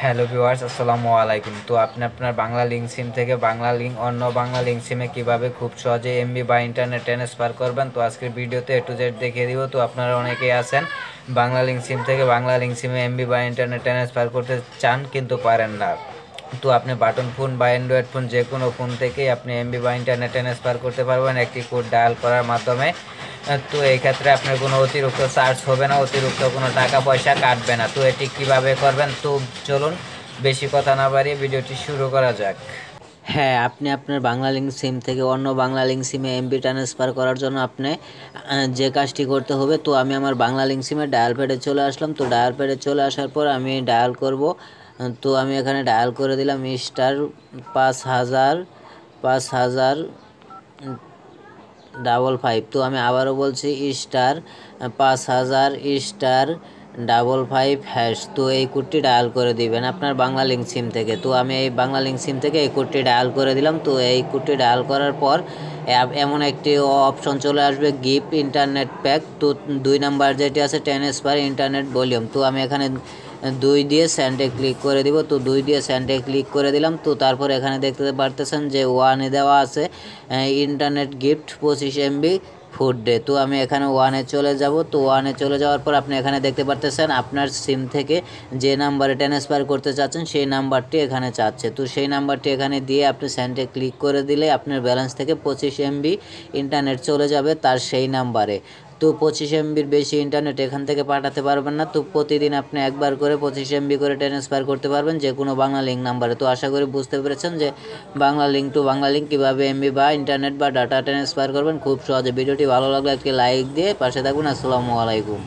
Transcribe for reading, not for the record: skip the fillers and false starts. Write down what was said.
Hello viewers, আসসালামু আলাইকুম। তো আপনি আপনার বাংলা লিঙ্ক সিম থেকে বাংলা লিঙ্ক অন্য বাংলা লিঙ্ক সিমে কীভাবে খুব সহজে এমবি বা ইন্টারনেট ট্রান্সফার করবেন, তো আজকের ভিডিওতে এ টু জেড দেখিয়ে দিব। তো আপনারা অনেকেই আছেন বাংলা লিঙ্ক সিম থেকে বাংলা লিঙ্ক সিমে এমবি বা ইন্টারনেট ট্রান্সফার করতে চান কিন্তু পারেন না। তো আপনি বাটন ফোন বা অ্যান্ড্রয়েড ফোন যে কোনো ফোন থেকেই আপনি এমবি বা ইন্টারনেট ট্রান্সফার করতে পারবেন একটি কোড ডায়াল করার মাধ্যমে। তো এই ক্ষেত্রে আপনার কোনো অতিরিক্ত চার্জ হবে না, অতিরিক্ত কোনো টাকা পয়সা কাটবে না। তো এটি কিভাবে করবেন, তো চলুন বেশি কথা না বাড়িয়ে ভিডিওটি শুরু করা যাক। হ্যাঁ, আপনি আপনার বাংলালিংক সিম থেকে অন্য বাংলালিংক সিমে এমবি ট্রান্সফার করার জন্য আপনি যে কাজটি করতে হবে, তো আমি আমার বাংলালিংক সিমে ডায়াল প্যাডে চলে আসলাম। তো ডায়াল প্যাডে চলে আসার পর আমি ডায়াল করব। তো আমি এখানে ডায়াল করে দিলাম স্টার 5000 55। তো আমি আবারও বলছি স্টার 5000 স্টার 55#। তো এই কোডটি ডায়াল করে দিবেন আপনার বাংলা লিঙ্ক সিম থেকে। তো আমি এই বাংলা লিঙ্ক সিম থেকে এই কোডটি ডায়াল করে দিলাম। তো এই কোডটি ডায়াল করার পর এমন একটি অপশন চলে আসবে, গিফট ইন্টারনেট প্যাক। তো 2 নাম্বার যেটি আছে ট্রান্সফার ইন্টারনেট ভলিউম। তো আমি এখানে 2 দিয়ে স্যান্ডে ক্লিক করে দিব। তো 2 দিয়ে স্যান্ডে ক্লিক করে দিলাম। তো তারপর এখানে দেখতে পারতেছেন যে 1 এ দেওয়া আছে internet gift 25 MB food day. তো আমি এখানে 1 এ চলে যাব। তো 1 এ চলে যাওয়ার পর আপনি এখানে দেখতে পারতেছেন আপনার সিম থেকে যে নাম্বারে ট্রান্সফার করতে চাচ্ছেন সেই নাম্বারটি এখানে চাচ্ছে। তো সেই নাম্বারটি এখানে দিয়ে আপনি স্যান্ডে ক্লিক করে দিলে আপনার ব্যালেন্স থেকে 25 এমবি ইন্টারনেট চলে যাবে তার সেই নাম্বারে। তো 25 এমবির বেশি ইন্টারনেট এখান থেকে পাঠাতে পারবেন না। তো প্রতিদিন আপনি একবার করে 25 এমবি করে ট্রান্সফার করতে পারবেন যে কোনো বাংলা লিঙ্ক নাম্বারে। তো আশা করি বুঝতে পেরেছেন যে Bangla link to Bangla link কীভাবে এমবি বা ইন্টারনেট বা ডাটা ট্রান্সফার করবেন খুব সহজে। ভিডিওটি ভালো লাগলে একটি লাইক দিয়ে পাশে থাকুন। আসসালামু আলাইকুম।